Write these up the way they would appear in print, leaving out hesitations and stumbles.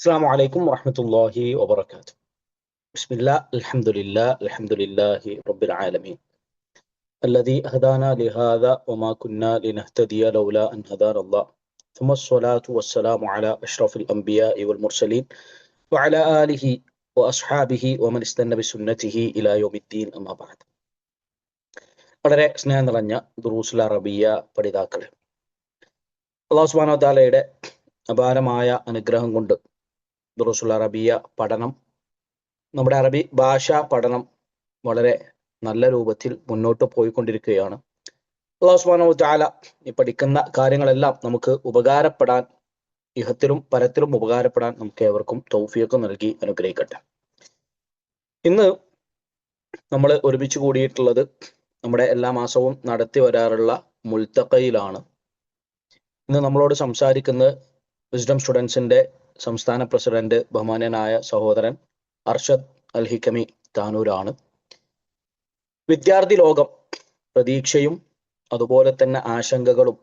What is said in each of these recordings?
السلام عليكم ورحمة الله وبركاته. بسم الله الحمد لله رب العالمين الذي هدانا لهذا وما كنا لنهتدي لولا أن هدانا الله ثم الصلاة والسلام على أشرف الأنبياء والمرسلين وعلى آله وأصحابه ومن استنى بسنته إلى يوم الدين أما بعد. വളരെ സ്നേഹം നിറഞ്ഞ ദുറൂസുൽ അറബിയ പഠിതാക്കളെ, അല്ലാഹു സുബ്ഹാനഹു വ തആലയുടെ അപാരമായ അനുഗ്രഹം കൊണ്ട് ദുറൂസുൽ അറബിയ പഠനം, നമ്മുടെ അറബി ഭാഷാ പഠനം വളരെ നല്ല രൂപത്തിൽ മുന്നോട്ട് പോയിക്കൊണ്ടിരിക്കുകയാണ്. അല്ലാഹു സുബ്ഹാനഹു വ തആല ഈ പഠിക്കുന്ന കാര്യങ്ങളെല്ലാം നമുക്ക് ഉപകാരപ്പെടാൻ, ഇഹത്തിലും പരത്തിലും ഉപകാരപ്പെടാൻ നമുക്ക് ഏവർക്കും തൗഫീഖ് നൽകി അനുഗ്രഹിക്കട്ടെ. ഇന്ന് നമ്മൾ ഒരുമിച്ച് കൂടിയിട്ടുള്ളത് നമ്മുടെ എല്ലാ മാസവും നടത്തി വരാറുള്ള മുൽത്തഖയിലാണ്. ഇന്ന് നമ്മളോട് സംസാരിക്കുന്നത് വിസ്ഡം സ്റ്റുഡൻസിന്റെ സംസ്ഥാന പ്രസിഡന്റ് ബഹുമാന്യനായ സഹോദരൻ അർഷദ് അൽ ഹിക്കമി താനൂരാണ്. വിദ്യാർത്ഥി ലോകം, പ്രതീക്ഷയും അതുപോലെ തന്നെ ആശങ്കകളും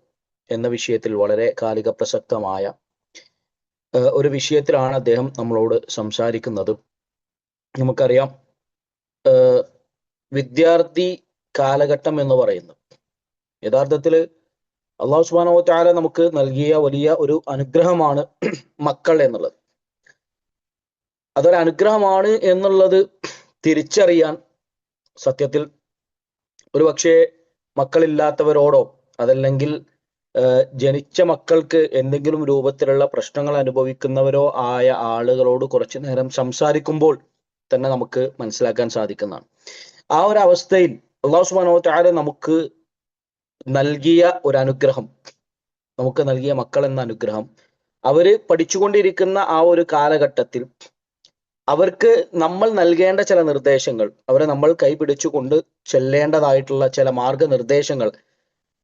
എന്ന വിഷയത്തിൽ വളരെ കാലിക പ്രസക്തമായ ഒരു വിഷയത്തിലാണ് അദ്ദേഹം നമ്മളോട് സംസാരിക്കുന്നത്. നമുക്കറിയാം, വിദ്യാർത്ഥി കാലഘട്ടം എന്ന് പറയുന്നത് യഥാർത്ഥത്തിൽ അല്ലാഹു സുബ്ഹാനഹു വ തആല നമുക്ക് നൽകിയ വലിയ ഒരു അനുഗ്രഹമാണ് മക്കൾ എന്നുള്ളത്. അതൊരു അനുഗ്രഹമാണ് എന്നുള്ളത് തിരിച്ചറിയാൻ സത്യത്തിൽ ഒരു പക്ഷേ മക്കളില്ലാത്തവരോടോ അതല്ലെങ്കിൽ ജനിച്ച മക്കൾക്ക് എന്തെങ്കിലും രൂപത്തിലുള്ള പ്രശ്നങ്ങൾ അനുഭവിക്കുന്നവരോ ആയ ആളുകളോട് കുറച്ചു നേരം സംസാരിക്കുമ്പോൾ തന്നെ നമുക്ക് മനസ്സിലാക്കാൻ സാധിക്കുന്നതാണ്. ആ ഒരു അവസ്ഥയിൽ അല്ലാഹു സുബ്ഹാനഹു വ തആല നമുക്ക് നൽകിയ ഒരു അനുഗ്രഹം, നമുക്ക് നൽകിയ മക്കൾ എന്ന അനുഗ്രഹം, അവര് പഠിച്ചുകൊണ്ടിരിക്കുന്ന ആ ഒരു കാലഘട്ടത്തിൽ അവർക്ക് നമ്മൾ നൽകേണ്ട ചില നിർദ്ദേശങ്ങൾ, അവരെ നമ്മൾ കൈപിടിച്ചുകൊണ്ട് ചെല്ലേണ്ടതായിട്ടുള്ള ചില മാർഗനിർദ്ദേശങ്ങൾ,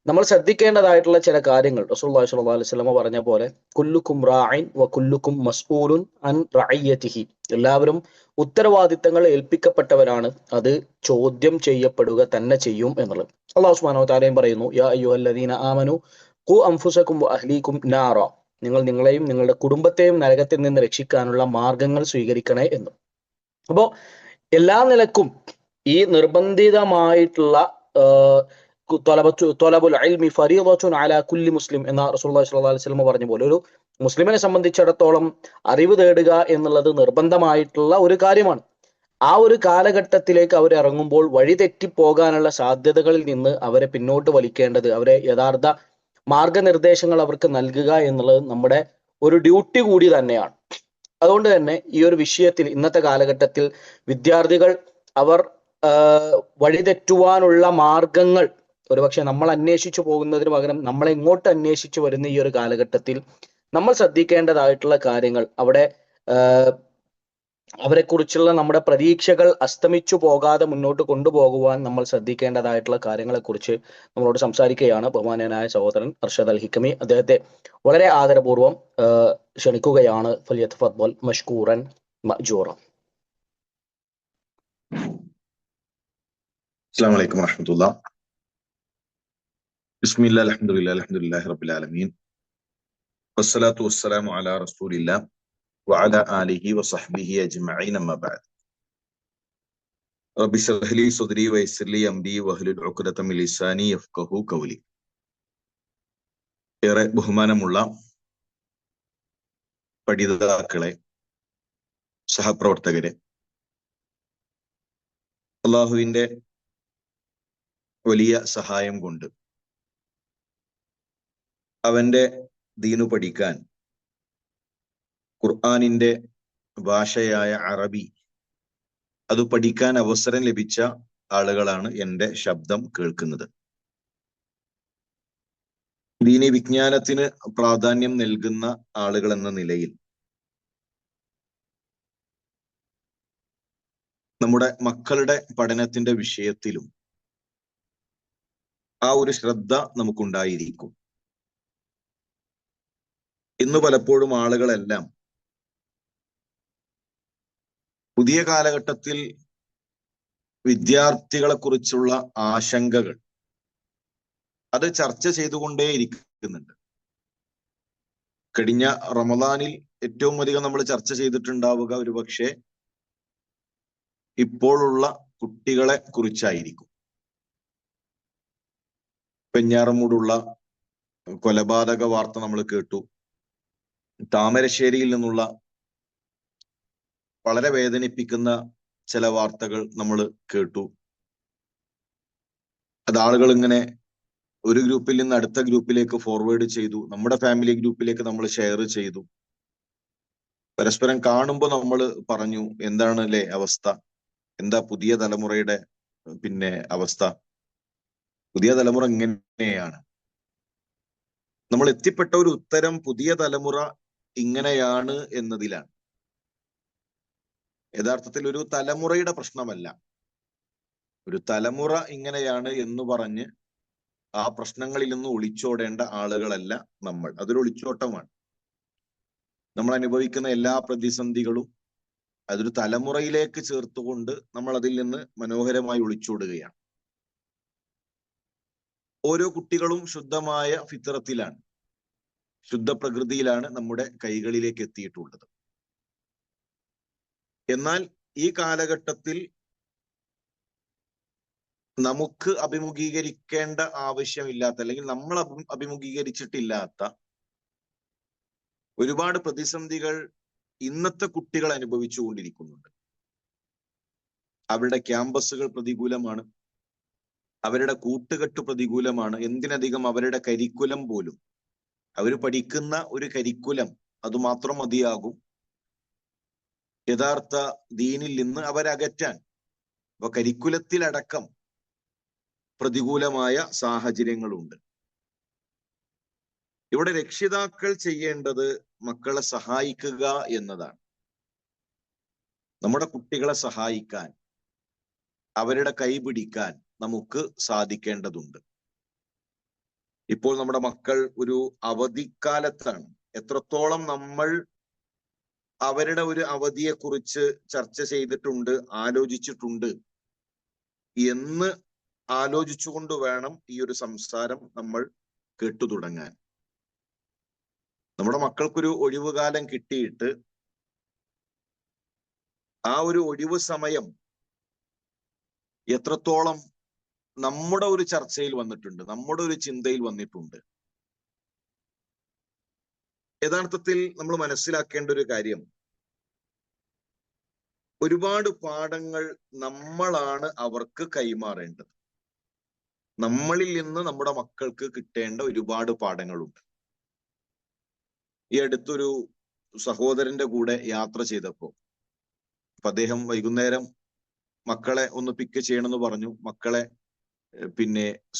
നമ്മൾ ശ്രദ്ധിക്കേണ്ടതായിട്ടുള്ള ചില കാര്യങ്ങൾ റസൂലുള്ളാഹി സ്വല്ലല്ലാഹു അലൈഹി വസല്ലം പറഞ്ഞ പോലെ കുല്ലുക്കും റാഇൻ വ കുല്ലുക്കും മസ്ഊലുൻ അൻ റഅയ്യതിഹി, എല്ലാവരും ഉത്തരവാദിത്തങ്ങൾ ഏൽപ്പിക്കപ്പെട്ടവരാണ്, അത് ചോദ്യം ചെയ്യപ്പെടുക തന്നെ ചെയ്യും എന്നുള്ളത്. അല്ലാഹു സുബ്ഹാനഹു വ തആലയും പറയുന്നു, യാ അയ്യുഹല്ലദീന ആമനു ഖു അൻഫുസകും വ അഹ്ലീകും നാറ, നിങ്ങൾ നിങ്ങളെയും നിങ്ങളുടെ കുടുംബത്തെയും നരകത്തിൽ നിന്ന് രക്ഷിക്കാനുള്ള മാർഗങ്ങൾ സ്വീകരിക്കണേ എന്ന്. അപ്പോൾ എല്ലാ നിലക്കും ഈ നിർബന്ധിതമായിട്ടുള്ള ത്വലബുൽ ഇൽമി ഫരീദത്തുൻ അലാ കുല്ലി മുസ്ലിം എന്ന റസൂലുള്ളാഹി സ്വല്ലല്ലാഹു അലൈഹി വസല്ലം പറഞ്ഞ പോലെ, ഒരു മുസ്ലിമിനെ സംബന്ധിച്ചിടത്തോളം അറിവ് തേടുക എന്നുള്ളത് നിർബന്ധമായിട്ടുള്ള ഒരു കാര്യമാണ്. ആ ഒരു കാലഘട്ടത്തിലേക്ക് അവർ ഇറങ്ങുമ്പോൾ വഴിതെറ്റിപ്പോകാനുള്ള സാധ്യതകളിൽ നിന്ന് അവരെ പിന്നോട്ട് വലിക്കേണ്ടത്, അവരെ യഥാർത്ഥ മാർഗനിർദ്ദേശങ്ങൾ അവർക്ക് നൽകുക എന്നുള്ളത് നമ്മുടെ ഒരു ഡ്യൂട്ടി കൂടി തന്നെയാണ്. അതുകൊണ്ട് തന്നെ ഈ ഒരു വിഷയത്തിൽ ഇന്നത്തെ കാലഘട്ടത്തിൽ വിദ്യാർത്ഥികൾ അവർ വഴിതെറ്റുവാനുള്ള മാർഗങ്ങൾ ഒരുപക്ഷെ നമ്മൾ അന്വേഷിച്ചു പോകുന്നതിന് പകരം നമ്മളെ ഇങ്ങോട്ട് അന്വേഷിച്ചു വരുന്ന ഈ ഒരു കാലഘട്ടത്തിൽ നമ്മൾ ശ്രദ്ധിക്കേണ്ടതായിട്ടുള്ള കാര്യങ്ങൾ, അവരെ കുറിച്ചുള്ള നമ്മുടെ പ്രതീക്ഷകൾ അസ്തമിച്ചു പോകാതെ മുന്നോട്ട് കൊണ്ടുപോകുവാൻ നമ്മൾ ശ്രദ്ധിക്കേണ്ടതായിട്ടുള്ള കാര്യങ്ങളെ കുറിച്ച് നമ്മളോട് സംസാരിക്കുകയാണ് ബഹുമാന്യനായ സഹോദരൻ അർഷദ് അൽ ഹിക്കമി. അദ്ദേഹത്തെ വളരെ ആദരപൂർവ്വം ക്ഷണിക്കുകയാണ്. ഫലിയതഫദ്ദൽ മഷ്കൂറൻ മഅ്ജൂറ. അസ്സലാമു അലൈക്കും വറഹ്മത്തുള്ളാഹി. ബിസ്മില്ലാഹിൽ അൽഹംദുലില്ലാഹി റബ്ബിൽ ആലമീൻ വസ്സലാത്തു വസ്സലാമു അലാ റസൂലില്ലാഹ് വഅലാ ആലിഹി വസഹ്ബിഹി അജ്മഈൻ അമ്മാ ബഅദ്. റബ്ബി ഇശ്റഹ് ലി സദ്രി വയസ്സിർ ലി അംരി വഹ്ലുൽ ഉഖ്ദത മിൻ ലിസാനി യഫ്ഖഹു ഖൗലി. ഏറെ ബഹുമാനമുള്ള പഠിതാക്കളെ, സഹപ്രവർത്തകരെ, അല്ലാഹുവിന്റെ വലിയ സഹായം കൊണ്ട് അവന്റെ ദീനു പഠിക്കാൻ ഖുർആനിന്റെ ഭാഷയായ അറബി അത് പഠിക്കാൻ അവസരം ലഭിച്ച ആളുകളാണ് എൻ്റെ ശബ്ദം കേൾക്കുന്നത്. ദീനി വിജ്ഞാനത്തിന് പ്രാധാന്യം നൽകുന്ന ആളുകൾ എന്ന നിലയിൽ നമ്മുടെ മക്കളുടെ പഠനത്തിന്റെ വിഷയത്തിലും ആ ഒരു ശ്രദ്ധ നമുക്കുണ്ടായിരിക്കും. ഇന്ന് പലപ്പോഴും ആളുകളെല്ലാം പുതിയ കാലഘട്ടത്തിൽ വിദ്യാർത്ഥികളെ കുറിച്ചുള്ള ആശങ്കകൾ അത് ചർച്ച ചെയ്തുകൊണ്ടേയിരിക്കുന്നുണ്ട്. കഴിഞ്ഞ റമദാനിൽ ഏറ്റവും അധികം നമ്മൾ ചർച്ച ചെയ്തിട്ടുണ്ടാവുക ഒരുപക്ഷെ ഇപ്പോഴുള്ള കുട്ടികളെ കുറിച്ചായിരിക്കും. വെഞ്ഞാറമൂടുള്ള കൊലപാതക വാർത്ത നമ്മൾ കേട്ടു. താമരശ്ശേരിയിൽ നിന്നുള്ള വളരെ വേദനിപ്പിക്കുന്ന ചില വാർത്തകൾ നമ്മൾ കേട്ടു. അത് ആളുകൾ ഇങ്ങനെ ഒരു ഗ്രൂപ്പിൽ നിന്ന് അടുത്ത ഗ്രൂപ്പിലേക്ക് ഫോർവേഡ് ചെയ്തു, നമ്മുടെ ഫാമിലി ഗ്രൂപ്പിലേക്ക് നമ്മൾ ഷെയർ ചെയ്തു. പരസ്പരം കാണുമ്പോൾ നമ്മൾ പറഞ്ഞു, എന്താണ് അല്ലേ അവസ്ഥ, എന്താ പുതിയ തലമുറയുടെ അവസ്ഥ, പുതിയ തലമുറ ഇങ്ങനെയാണ്. നമ്മൾ എത്തിപ്പെട്ട ഒരു ഉത്തരം പുതിയ തലമുറ ഇങ്ങനെയാണ് എന്നതിലാണ്. യഥാർത്ഥത്തിൽ ഒരു തലമുറയുടെ പ്രശ്നമല്ല, ഒരു തലമുറ ഇങ്ങനെയാണ് എന്ന് പറഞ്ഞ് ആ പ്രശ്നങ്ങളിൽ നിന്ന് ഒളിച്ചോടേണ്ട ആളുകളല്ല നമ്മൾ. അതൊരു ഒളിച്ചോട്ടമാണ്. നമ്മൾ അനുഭവിക്കുന്ന എല്ലാ പ്രതിസന്ധികളും അതൊരു തലമുറയിലേക്ക് ചേർത്തുകൊണ്ട് നമ്മൾ അതിൽ നിന്ന് മനോഹരമായി ഒളിച്ചോടുകയാണ്. ഓരോ കുട്ടികളും ശുദ്ധമായ ഫിത്രത്തിലാണ്, ശുദ്ധ പ്രകൃതിയിലാണ് നമ്മുടെ കൈകളിലേക്ക് എത്തിയിട്ടുള്ളത്. എന്നാൽ ഈ കാലഘട്ടത്തിൽ നമുക്ക് അഭിമുഖീകരിക്കേണ്ട ആവശ്യമില്ലാത്ത, അല്ലെങ്കിൽ നമ്മൾ അഭിമുഖീകരിച്ചിട്ടില്ലാത്ത ഒരുപാട് പ്രതിസന്ധികൾ ഇന്നത്തെ കുട്ടികൾ അനുഭവിച്ചുകൊണ്ടിരിക്കുന്നുണ്ട്. അവരുടെ ക്യാമ്പസുകൾ പ്രതികൂലമാണ്, അവരുടെ കൂട്ടുകെട്ട് പ്രതികൂലമാണ്. എന്തിനധികം അവരുടെ കരിക്കുലം പോലും, അവർ പഠിക്കുന്ന ഒരു കരിക്കുലം അതുമാത്രം മതിയാകും യഥാർത്ഥ ദീനിൽ നിന്ന് അവരകറ്റാൻ. അപ്പൊ കരിക്കുലത്തിലടക്കം പ്രതികൂലമായ സാഹചര്യങ്ങളുണ്ട്. ഇവിടെ രക്ഷിതാക്കൾ ചെയ്യേണ്ടത് മക്കളെ സഹായിക്കുക എന്നതാണ്. നമ്മുടെ കുട്ടികളെ സഹായിക്കാൻ, അവരുടെ കൈ പിടിക്കാൻ നമുക്ക് സാധിക്കേണ്ടതുണ്ട്. ഇപ്പോൾ നമ്മുടെ മക്കൾ ഒരു അവധിക്കാലത്താണ്. എത്രത്തോളം നമ്മൾ അവരുടെ ഒരു അവധിയെക്കുറിച്ച് ചർച്ച ചെയ്തിട്ടുണ്ട്, ആലോചിച്ചിട്ടുണ്ട് എന്ന് ആലോചിച്ചുകൊണ്ട് വേണം ഈ ഒരു സംസാരം നമ്മൾ കേട്ടു തുടങ്ങാൻ. നമ്മുടെ മക്കൾക്കൊരു ഒഴിവുകാലം കിട്ടിയിട്ട് ആ ഒരു ഒഴിവ് സമയം എത്രത്തോളം നമ്മുടെ ഒരു ചർച്ചയിൽ വന്നിട്ടുണ്ട്, നമ്മുടെ ഒരു ചിന്തയിൽ വന്നിട്ടുണ്ട്. യഥാർത്ഥത്തിൽ നമ്മൾ മനസ്സിലാക്കേണ്ട ഒരു കാര്യം, ഒരുപാട് പാഠങ്ങൾ നമ്മളാണ് അവർക്ക് കൈമാറേണ്ടത്. നമ്മളിൽ നിന്ന് നമ്മുടെ മക്കൾക്ക് കിട്ടേണ്ട ഒരുപാട് പാഠങ്ങളുണ്ട്. ഈ അടുത്തൊരു സഹോദരന്റെ കൂടെ യാത്ര ചെയ്തപ്പോ അദ്ദേഹം വൈകുന്നേരം മക്കളെ ഒന്ന് പിക്ക് ചെയ്യണമെന്ന് പറഞ്ഞു. മക്കളെ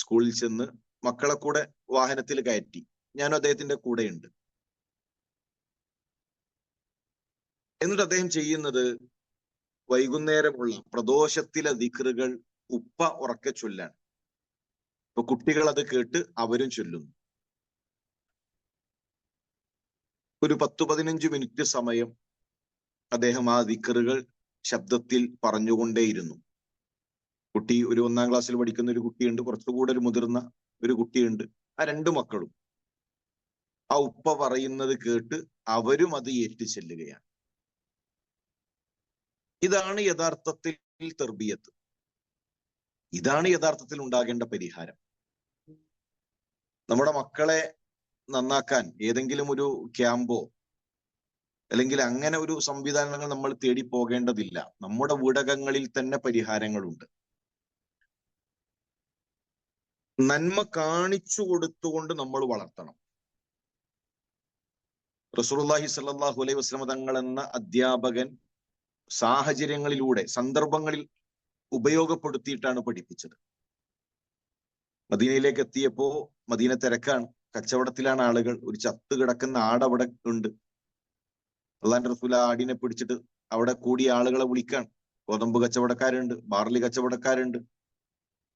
സ്കൂളിൽ ചെന്ന് മക്കളെ കൂടെ വാഹനത്തിൽ കയറ്റി. ഞാനും അദ്ദേഹത്തിന്റെ കൂടെയുണ്ട്. എന്നിട്ട് അദ്ദേഹം ചെയ്യുന്നത്, വൈകുന്നേരമുള്ള പ്രദോഷത്തിലെ ദിക്റുകൾ ഉപ്പ ഉറക്കെ ചൊല്ലാണ്. ഇപ്പൊ കുട്ടികൾ അത് കേട്ട് അവരും ചൊല്ലുന്നു. ഒരു 10-15 മിനിറ്റ് സമയം അദ്ദേഹം ആ ദിക്റുകൾ ശബ്ദത്തിൽ പറഞ്ഞുകൊണ്ടേയിരുന്നു. കുട്ടി ഒരു 1-ാം ക്ലാസ്സിൽ പഠിക്കുന്ന ഒരു കുട്ടിയുണ്ട്, കുറച്ചുകൂടെ ഒരു മുതിർന്ന ഒരു കുട്ടിയുണ്ട്. ആ 2 മക്കളും ആ ഉപ്പ പറയുന്നത് കേട്ട് അവരും അത് ഏറ്റു ചെല്ലുകയാണ്. ഇതാണ് യഥാർത്ഥത്തിൽ തർബിയത്ത്. ഇതാണ് യഥാർത്ഥത്തിൽ ഉണ്ടാകേണ്ട പരിഹാരം. നമ്മുടെ മക്കളെ നന്നാക്കാൻ ഏതെങ്കിലും ഒരു ക്യാമ്പോ അല്ലെങ്കിൽ അങ്ങനെ ഒരു സംവിധാനങ്ങൾ നമ്മൾ തേടി പോകേണ്ടതില്ല. നമ്മുടെ വീടകങ്ങളിൽ തന്നെ പരിഹാരങ്ങളുണ്ട്. നന്മ കാണിച്ചു കൊടുത്തുകൊണ്ട് നമ്മൾ വളർത്തണം. റസൂലുള്ളാഹി സ്വല്ലല്ലാഹു അലൈഹി വസല്ലം തങ്ങൾ എന്ന അധ്യാപകൻ സാഹചര്യങ്ങളിലൂടെ, സന്ദർഭങ്ങളിൽ ഉപയോഗപ്പെടുത്തിയിട്ടാണ് പഠിപ്പിച്ചത്. മദീനയിലേക്ക് എത്തിയപ്പോ മദീന തിരക്കാണ്, കച്ചവടത്തിലാണ് ആളുകൾ. ഒരു ചത്ത് കിടക്കുന്ന ആട് അവിടെ ഉണ്ട്. അള്ളാന്റെ റസൂൽ ആ ആടിനെ പിടിച്ചിട്ട് അവിടെ കൂടിയ ആളുകളെ വിളിക്കാൻ. ഗോതമ്പ് കച്ചവടക്കാരുണ്ട്, ബാർലി കച്ചവടക്കാരുണ്ട്,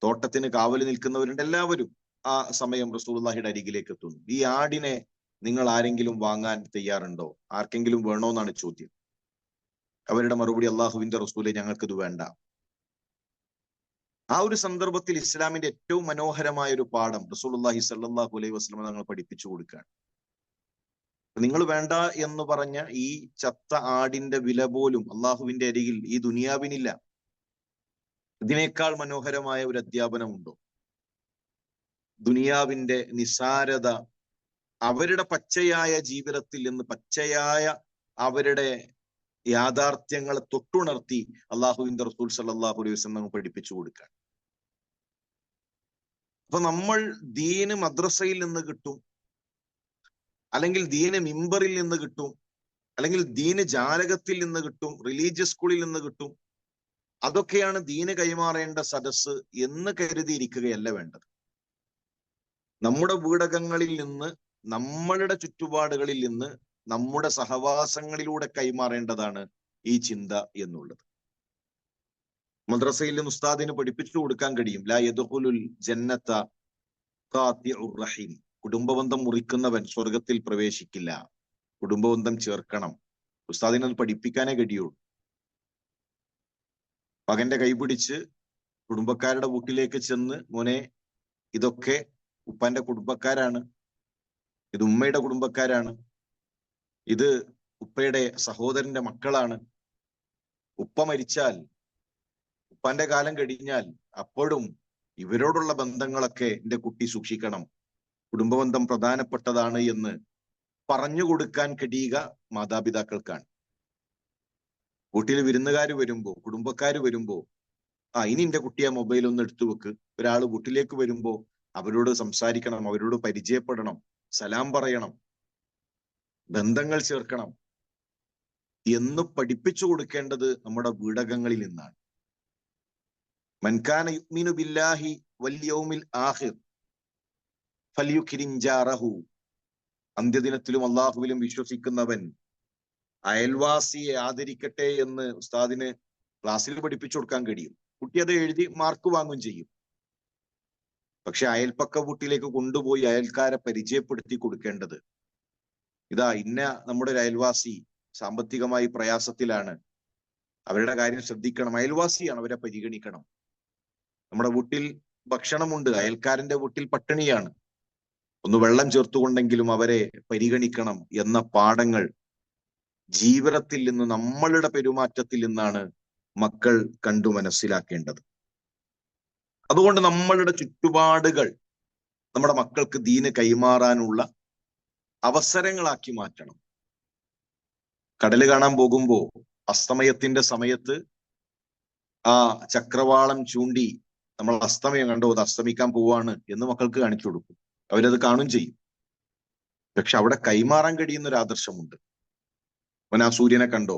തോട്ടത്തിന് കാവല് നിൽക്കുന്നവരുണ്ട്. എല്ലാവരും ആ സമയം റസൂലുള്ളാഹിയുടെ അരികിലേക്ക് എത്തുന്നു. ഈ ആടിനെ നിങ്ങൾ ആരെങ്കിലും വാങ്ങാൻ തയ്യാറുണ്ടോ? ആർക്കെങ്കിലും വേണോ എന്നാണ് ചോദ്യം. അവരുടെ മറുപടി, അള്ളാഹുവിന്റെ റസൂലെ, ഞങ്ങൾക്കിത് വേണ്ട. ആ ഒരു സന്ദർഭത്തിൽ ഇസ്ലാമിന്റെ ഏറ്റവും മനോഹരമായ ഒരു പാഠം റസൂലുള്ളാഹി സ്വല്ലല്ലാഹു അലൈഹി വസല്ലം തങ്ങൾ പഠിപ്പിച്ചു കൊടുക്കുകയാണ്. നിങ്ങൾ വേണ്ട എന്ന് പറഞ്ഞ ഈ ചത്ത ആടിന്റെ വില പോലും അള്ളാഹുവിന്റെ അരികിൽ ഈ ദുനിയാവിനില്ല. ഇതിനേക്കാൾ മനോഹരമായ ഒരു അധ്യാപനമുണ്ടോ? ദുനിയാവിന്റെ നിസാരത അവരുടെ പച്ചയായ ജീവിതത്തിൽ നിന്ന്, പച്ചയായ അവരുടെ യാഥാർത്ഥ്യങ്ങളെ തൊട്ടുണർത്തി അള്ളാഹുവിന്റെ റസൂൽ സല്ലല്ലാഹു അലൈഹി വസല്ലം പഠിപ്പിച്ചു കൊടുക്കാൻ. അപ്പൊ നമ്മൾ ദീന് മദ്രസയിൽ നിന്ന് കിട്ടും, അല്ലെങ്കിൽ ദീന് മിമ്പറിൽ നിന്ന് കിട്ടും, അല്ലെങ്കിൽ ദീന് ജാലകത്തിൽ നിന്ന് കിട്ടും, റിലീജിയസ് സ്കൂളിൽ നിന്ന് കിട്ടും, അതൊക്കെയാണ് ദീന് കൈമാറേണ്ട സദസ്സ് എന്ന് കരുതിയിരിക്കുകയല്ല വേണ്ടത്. നമ്മുടെ വീടകങ്ങളിൽ നിന്ന്, നമ്മളുടെ ചുറ്റുപാടുകളിൽ നിന്ന്, നമ്മുടെ സഹവാസങ്ങളിലൂടെ കൈമാറേണ്ടതാണ് ഈ ചിന്ത എന്നുള്ളത്. മദ്രസയിൽ നിന്ന് ഉസ്താദിന് പഠിപ്പിച്ചു കൊടുക്കാൻ കഴിയും, ലാ യദ്ഖുലുൽ ജന്നത ഖാതിഉർ റഹീം, കുടുംബബന്ധം മുറിക്കുന്നവൻ സ്വർഗത്തിൽ പ്രവേശിക്കില്ല, കുടുംബബന്ധം ചേർക്കണം. ഉസ്താദിനെ അത് പഠിപ്പിക്കാനേ കഴിയുള്ളൂ. മകന്റെ കൈപിടിച്ച് കുടുംബക്കാരുടെ വീട്ടിലേക്ക് ചെന്ന്, മോനെ ഇതൊക്കെ ഉപ്പാന്റെ കുടുംബക്കാരാണ്, ഇത് ഉമ്മയുടെ കുടുംബക്കാരാണ്, ഇത് ഉപ്പയുടെ സഹോദരന്റെ മക്കളാണ്, ഉപ്പ മരിച്ചാൽ, ഉപ്പാന്റെ കാലം കഴിഞ്ഞാൽ അപ്പോഴും ഇവരോടുള്ള ബന്ധങ്ങളൊക്കെ എന്റെ കുട്ടി സൂക്ഷിക്കണം, കുടുംബബന്ധം പ്രധാനപ്പെട്ടതാണ് എന്ന് പറഞ്ഞു കൊടുക്കാൻ കഴിയുക മാതാപിതാക്കൾക്കാണ്. വീട്ടിൽ വിരുന്നുകാർ വരുമ്പോ, കുടുംബക്കാർ വരുമ്പോ, ഇനി എന്റെ കുട്ടിയെ മൊബൈൽ ഒന്ന് എടുത്തു വെക്ക്, ഒരാൾ വീട്ടിലേക്ക് വരുമ്പോ അവരോട് സംസാരിക്കണം, അവരോട് പരിചയപ്പെടണം, സലാം പറയണം, ബന്ധങ്ങൾ ചേർക്കണം എന്ന് പഠിപ്പിച്ചു കൊടുക്കേണ്ടത് നമ്മുടെ വീടകങ്ങളിൽ നിന്നാണ്. മൻ കാന യുഅ്മിനു ബില്ലാഹി വൽ യൗമിൽ ആഖിർ ഫൽയുക്രിം ജാറഹു, അന്ത്യദിനത്തിലും അള്ളാഹുവിലും വിശ്വസിക്കുന്നവൻ അയൽവാസിയെ ആദരിക്കട്ടെ എന്ന് ഉസ്താദിന് ക്ലാസ്സിൽ പഠിപ്പിച്ചു കൊടുക്കാൻ കഴിയും. കുട്ടി അത് എഴുതി മാർക്ക് വാങ്ങും ചെയ്യും. പക്ഷെ അയൽപ്പക്ക വീട്ടിലേക്ക് കൊണ്ടുപോയി അയൽക്കാരെ പരിചയപ്പെടുത്തി കൊടുക്കേണ്ടത്, ഇതാ ഇന്ന നമ്മുടെ ഒരു അയൽവാസി സാമ്പത്തികമായി പ്രയാസത്തിലാണ്, അവരുടെ കാര്യം ശ്രദ്ധിക്കണം, അയൽവാസിയാണ്, അവരെ പരിഗണിക്കണം. നമ്മുടെ വീട്ടിൽ ഭക്ഷണമുണ്ട്, അയൽക്കാരന്റെ വീട്ടിൽ പട്ടിണിയാണ്, ഒന്ന് വെള്ളം ചേർത്തുകൊണ്ടെങ്കിലും അവരെ പരിഗണിക്കണം എന്ന പാഠങ്ങൾ ജീവിതത്തിൽ നിന്ന്, നമ്മളുടെ പെരുമാറ്റത്തിൽ നിന്നാണ് മക്കൾ കണ്ടു മനസ്സിലാക്കേണ്ടത്. അതുകൊണ്ട് നമ്മളുടെ ചുറ്റുപാടുകൾ നമ്മുടെ മക്കൾക്ക് ദീന് കൈമാറാനുള്ള അവസരങ്ങളാക്കി മാറ്റണം. കടല് കാണാൻ പോകുമ്പോ അസ്തമയത്തിന്റെ സമയത്ത് ആ ചക്രവാളം ചൂണ്ടി നമ്മൾ അസ്തമയം കണ്ടോ, അത് അസ്തമിക്കാൻ പോവാണ് എന്ന് മക്കൾക്ക് കാണിച്ചു കൊടുക്കും, അവരത് കാണും ചെയ്യും. പക്ഷെ അവിടെ കൈമാറാൻ കഴിയുന്ന ഒരു ആദർശമുണ്ട്. അവൻ ആ സൂര്യനെ കണ്ടോ,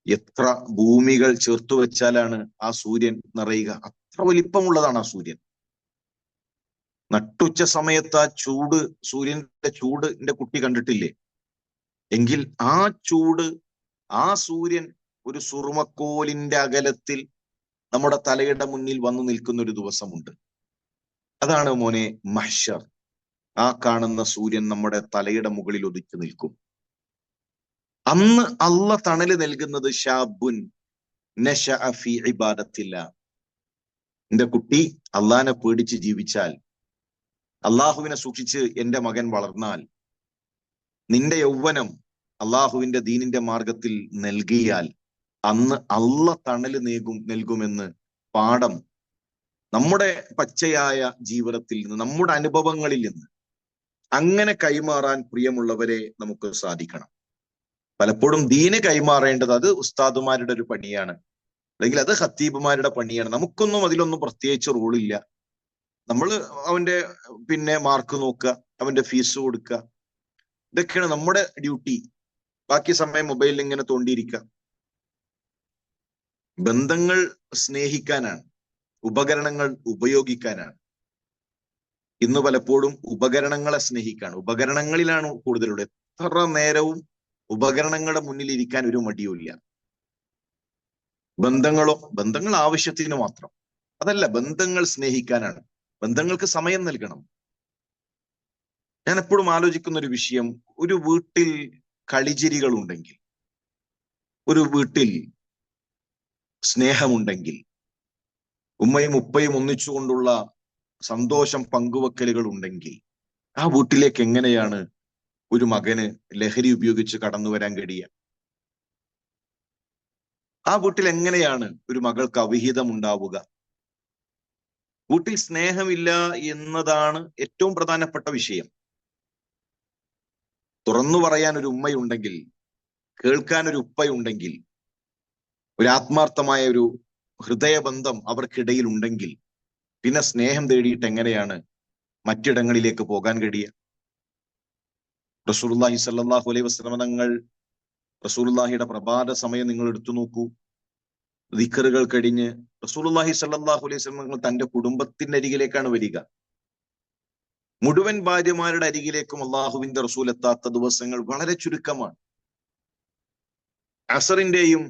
എത്ര ഭൂമികൾ ചേർത്തു വെച്ചാലാണ് ആ സൂര്യൻ നിറയുക, അത്ര വലിപ്പമുള്ളതാണ് ആ സൂര്യൻ. നട്ടുച്ച സമയത്ത് ആ ചൂട്, സൂര്യന്റെ ചൂട് എന്റെ കുട്ടി കണ്ടിട്ടില്ലേ? എങ്കിൽ ആ ചൂട്, ആ സൂര്യൻ ഒരു സുറുമക്കോലിന്റെ അകലത്തിൽ നമ്മുടെ തലയുടെ മുന്നിൽ വന്നു നിൽക്കുന്ന ഒരു ദിവസമുണ്ട്. അതാണ് മോനെ മഹ്ശർ. ആ കാണുന്ന സൂര്യൻ നമ്മുടെ തലയുടെ മുകളിൽ ഉദിച്ചു നിൽക്കും. അന്ന് അള്ളാഹ് തണല് നൽകുന്നത് ഷാബുൻ നശഅ ഫീ ഇബാദത്തില്ലാ, എന്റെ കുട്ടി അള്ളാഹിനെ പേടിച്ച് ജീവിച്ചാൽ, അള്ളാഹുവിനെ സൂക്ഷിച്ച് എന്റെ മകൻ വളർന്നാൽ, നിന്റെ യൗവനം അള്ളാഹുവിന്റെ ദീനിന്റെ മാർഗത്തിൽ നൽകിയാൽ അന്ന് അള്ളാഹ് തണല് നൽകുമെന്ന് പാഠം നമ്മുടെ പച്ചയായ ജീവിതത്തിൽ നിന്ന്, നമ്മുടെ അനുഭവങ്ങളിൽ നിന്ന് അങ്ങനെ കൈമാറാൻ പ്രിയമുള്ളവരെ നമുക്ക് സാധിക്കണം. പലപ്പോഴും ദീന് കൈമാറേണ്ടത് അത് ഉസ്താദുമാരുടെ ഒരു പണിയാണ്, അല്ലെങ്കിൽ അത് ഖത്തീബുമാരുടെ പണിയാണ്. നമുക്കൊന്നും അതിലൊന്നും പ്രത്യേകിച്ച് റോളില്ല. നമ്മൾ അവന്റെ മാർക്ക് നോക്കുക, അവന്റെ ഫീസ് കൊടുക്കുക, ഇതൊക്കെയാണ് നമ്മുടെ ഡ്യൂട്ടി. ബാക്കി സമയം മൊബൈലിൽ ഇങ്ങനെ തോണ്ടിയിരിക്കുക. ബന്ധങ്ങൾ സ്നേഹിക്കാനാണ്, ഉപകരണങ്ങൾ ഉപയോഗിക്കാനാണ്. ഇന്ന് പലപ്പോഴും ഉപകരണങ്ങളെ സ്നേഹിക്കാണ്, ഉപകരണങ്ങളിലാണ് കൂടുതലുള്ളത്. എത്ര നേരവും ഉപകരണങ്ങളുടെ മുന്നിൽ ഇരിക്കാൻ ഒരു മടിയുമില്ല. ബന്ധങ്ങൾ ആവശ്യത്തിന് മാത്രം, അതല്ല, ബന്ധങ്ങൾ സ്നേഹിക്കാനാണ്, ബന്ധങ്ങൾക്ക് സമയം നൽകണം. ഞാൻ എപ്പോഴും ആലോചിക്കുന്ന ഒരു വിഷയം, ഒരു വീട്ടിൽ കളിചിരികൾ ഉണ്ടെങ്കിൽ, ഒരു വീട്ടിൽ സ്നേഹമുണ്ടെങ്കിൽ, ഉമ്മയും ഉപ്പയും ഒന്നിച്ചുകൊണ്ടുള്ള സന്തോഷം പങ്കുവെക്കലുകൾ ഉണ്ടെങ്കിൽ, ആ വീട്ടിലേക്ക് എങ്ങനെയാണ് ഒരു മകന് ലഹരി ഉപയോഗിച്ച് കടന്നു വരാൻ കഴിയുക? ആ വീട്ടിൽ എങ്ങനെയാണ് ഒരു മകൾക്ക് അവിഹിതം ഉണ്ടാവുക? വീട്ടിൽ സ്നേഹമില്ല എന്നതാണ് ഏറ്റവും പ്രധാനപ്പെട്ട വിഷയം. തുറന്നു പറയാൻ ഒരു ഉമ്മയുണ്ടെങ്കിൽ, കേൾക്കാൻ ഒരു ഉപ്പയുണ്ടെങ്കിൽ, ഒരു ആത്മാർത്ഥമായ ഒരു ഹൃദയബന്ധം അവർക്കിടയിൽ ഉണ്ടെങ്കിൽ, പിന്നെ സ്നേഹം തേടിയിട്ട് എങ്ങനെയാണ് മറ്റിടങ്ങളിലേക്ക് പോകാൻ കഴിയുക? റസൂലുള്ളാഹി സ്വല്ലല്ലാഹു അലൈഹി വസല്ലം തങ്ങൾ, റസൂലുള്ളാഹിയുടെ പ്രഭാത സമയം നിങ്ങൾ എടുത്തു നോക്കൂ. ദിക്റുകൾ കഴിഞ്ഞ് റസൂലുള്ളാഹി സ്വല്ലല്ലാഹു അലൈഹി വസല്ലം തങ്ങൾ തന്റെ കുടുംബത്തിന്റെ അരികിലേക്കാണ് വരിക. മുഴുവൻ ഭാര്യമാരുടെ അരികിലേക്കും അള്ളാഹുവിന്റെ റസൂൽ എത്താത്ത ദിവസങ്ങൾ വളരെ ചുരുക്കമാണ്. അസറിന്റെയും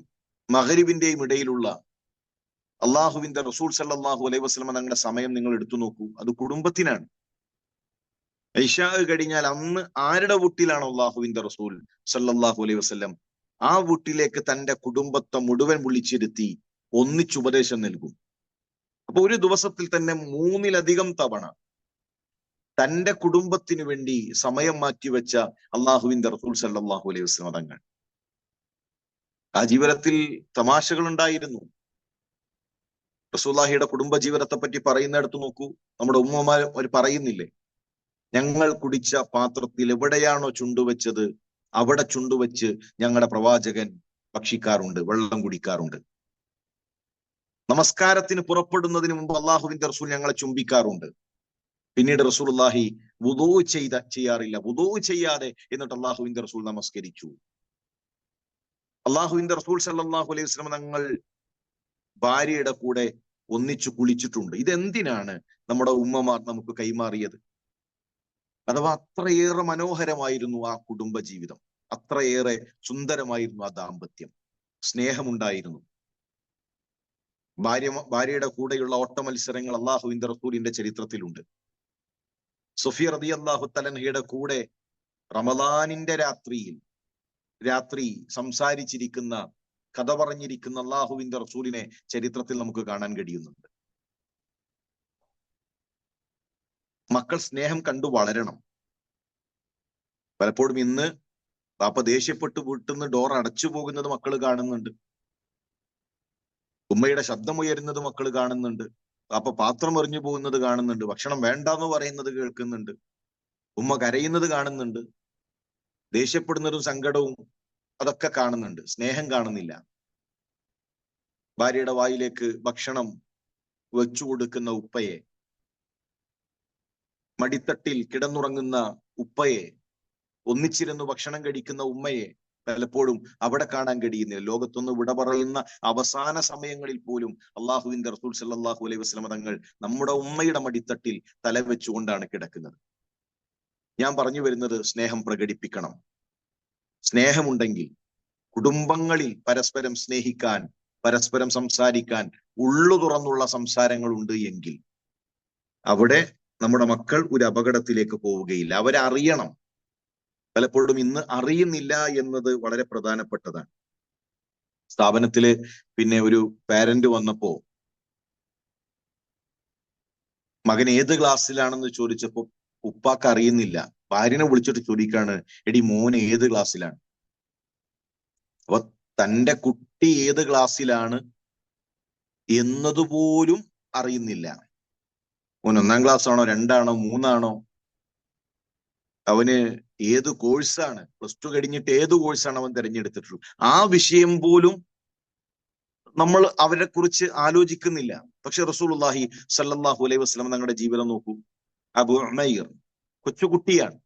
മഗ്രിബിന്റെയും ഇടയിലുള്ള അള്ളാഹുവിന്റെ റസൂൽ സല്ലല്ലാഹു അലൈഹി വസല്ലം തങ്ങളുടെ സമയം നിങ്ങൾ എടുത്തു നോക്കൂ. അത് കുടുംബത്തിനാണ്. ഇശാ കഴിഞ്ഞാൽ അന്ന് ആരുടെ വീട്ടിലാണ് അള്ളാഹുവിന്റെ റസൂൽ സല്ലല്ലാഹു അലൈഹി വസല്ലം ആ വീട്ടിലേക്ക് തന്റെ കുടുംബത്തെ മുഴുവൻ വിളിച്ചിരുത്തി ഒന്നിച്ചുപദേശം നൽകും. അപ്പൊ ഒരു ദിവസത്തിൽ തന്നെ 3-ലധികം തവണ തന്റെ കുടുംബത്തിന് വേണ്ടി സമയം മാറ്റിവെച്ച അള്ളാഹുവിന്റെ റസൂൽ സല്ലല്ലാഹു അലൈഹി വസല്ലം തങ്ങൾ. ആ ജീവിതത്തിൽ തമാശകൾ ഉണ്ടായിരുന്നു. റസൂലുള്ളാഹിയുടെ കുടുംബ ജീവിതത്തെ പറ്റി പറയുന്നിടത്ത് നോക്കൂ, നമ്മുടെ ഉമ്മമാർ പറയുന്നില്ലേ, ഞങ്ങൾ കുടിച്ച പാത്രത്തിൽ എവിടെയാണോ ചുണ്ടുവെച്ചത് അവിടെ ചുണ്ടുവെച്ച് ഞങ്ങളുടെ പ്രവാചകൻ ഭക്ഷിക്കാറുണ്ട്, വെള്ളം കുടിക്കാറുണ്ട്. നമസ്കാരത്തിന് പുറപ്പെടുന്നതിന് മുമ്പ് അള്ളാഹുവിന്റെ റസൂൽ ഞങ്ങളെ ചുംബിക്കാറുണ്ട്. പിന്നീട് റസൂലുള്ളാഹി വുദൂ ചെയ്യാറില്ല, വുദൂ ചെയ്യാതെ എന്നിട്ട് അള്ളാഹുവിന്റെ റസൂൽ നമസ്കരിച്ചു. അള്ളാഹുവിന്റെ റസൂൽ സല്ലല്ലാഹു അലൈഹി വസല്ലം തങ്ങൾ ഭാര്യയുടെ കൂടെ ഒന്നിച്ചു കുളിച്ചിട്ടുണ്ട്. ഇതെന്തിനാണ് നമ്മുടെ ഉമ്മമാർ നമുക്ക് കൈമാറിയത്? അഥവാ അത്രയേറെ മനോഹരമായിരുന്നു ആ കുടുംബ ജീവിതം, അത്രയേറെ സുന്ദരമായിരുന്നു ആ ദാമ്പത്യം, സ്നേഹമുണ്ടായിരുന്നു. ഭാര്യയുടെ കൂടെയുള്ള ഓട്ട മത്സരങ്ങൾ അള്ളാഹുവിന്റെ റസൂലിന്റെ ചരിത്രത്തിലുണ്ട്. സുഫിയ റളിയല്ലാഹു തആലയുടെ കൂടെ റമദാനിന്റെ രാത്രി സംസാരിച്ചിരിക്കുന്ന, കഥ പറഞ്ഞിരിക്കുന്ന അള്ളാഹുവിന്റെ റസൂലിനെ ചരിത്രത്തിൽ നമുക്ക് കാണാൻ കഴിയുന്നുണ്ട്. മക്കൾ സ്നേഹം കണ്ടു വളരണം. പലപ്പോഴും ഇന്ന് പാപ്പ ദേഷ്യപ്പെട്ട് വീട്ടിന്ന് ഡോർ അടച്ചു പോകുന്നത് മക്കൾ കാണുന്നുണ്ട്, ഉമ്മയുടെ ശബ്ദം ഉയരുന്നത് മക്കൾ കാണുന്നുണ്ട്, പാപ്പ പാത്രം എറിഞ്ഞു പോകുന്നത് കാണുന്നുണ്ട്, ഭക്ഷണം വേണ്ടാന്ന് പറയുന്നത് കേൾക്കുന്നുണ്ട്, ഉമ്മ കരയുന്നത് കാണുന്നുണ്ട്, ദേഷ്യപ്പെടുന്നതും സങ്കടവും അതൊക്കെ കാണുന്നുണ്ട്. സ്നേഹം കാണുന്നില്ല. ഭാര്യയുടെ വായിലേക്ക് ഭക്ഷണം വെച്ചു കൊടുക്കുന്ന ഉപ്പയെ, മടിത്തട്ടിൽ കിടന്നുറങ്ങുന്ന ഉപ്പയെ, ഒന്നിച്ചിരുന്ന് ഭക്ഷണം കഴിക്കുന്ന ഉമ്മയെ പലപ്പോഴും അവിടെ കാണാൻ കഴിയുന്നില്ല. ലോകത്തൊന്ന് വിട പറയുന്ന അവസാന സമയങ്ങളിൽ പോലും അള്ളാഹുവിന്റെ റസൂൽ സല്ലല്ലാഹു അലൈഹി വസല്ലം തങ്ങൾ നമ്മുടെ ഉമ്മയുടെ മടിത്തട്ടിൽ തലവെച്ചുകൊണ്ടാണ് കിടക്കുന്നത്. ഞാൻ പറഞ്ഞു വരുന്നത്, സ്നേഹം പ്രകടിപ്പിക്കണം. സ്നേഹമുണ്ടെങ്കിൽ കുടുംബങ്ങളിൽ പരസ്പരം സ്നേഹിക്കാൻ, പരസ്പരം സംസാരിക്കാൻ, ഉള്ളു തുറന്നുള്ള സംസാരങ്ങൾ ഉണ്ട് എങ്കിൽ അവിടെ നമ്മുടെ മക്കൾ ഒരു അപകടത്തിലേക്ക് പോവുകയില്ല. അവരറിയണം. പലപ്പോഴും ഇന്ന് അറിയുന്നില്ല എന്നത് വളരെ പ്രധാനപ്പെട്ടതാണ്. സ്ഥാപനത്തില് പിന്നെ ഒരു പാരന്റ് വന്നപ്പോ മകൻ ഏത് ക്ലാസ്സിലാണെന്ന് ചോദിച്ചപ്പോ ഉപ്പാക്ക് അറിയുന്നില്ല. ഭാര്യനെ വിളിച്ചിട്ട് ചോദിക്കാണ്, എടി മോൻ ഏത് ക്ലാസ്സിലാണ്? അപ്പൊ തന്റെ കുട്ടി ഏത് ക്ലാസ്സിലാണ് എന്നതുപോലും അറിയുന്നില്ല. മോൻ 1-ാം ക്ലാസ് ആണോ, 2ആണോ, 3ആണോ, അവന് ഏത് കോഴ്സാണ്, +2 കഴിഞ്ഞിട്ട് ഏത് കോഴ്സാണ് അവൻ തിരഞ്ഞെടുത്തിട്ടുള്ളത്, ആ വിഷയം പോലും നമ്മൾ അവരെ കുറിച്ച് ആലോചിക്കുന്നില്ല. പക്ഷെ റസൂലുള്ളാഹി സല്ലല്ലാഹു അലൈഹി വസല്ലം തങ്ങളുടെ ജീവിതം നോക്കൂ. അബൂ ഉമൈർ കൊച്ചുകുട്ടിയാണ്,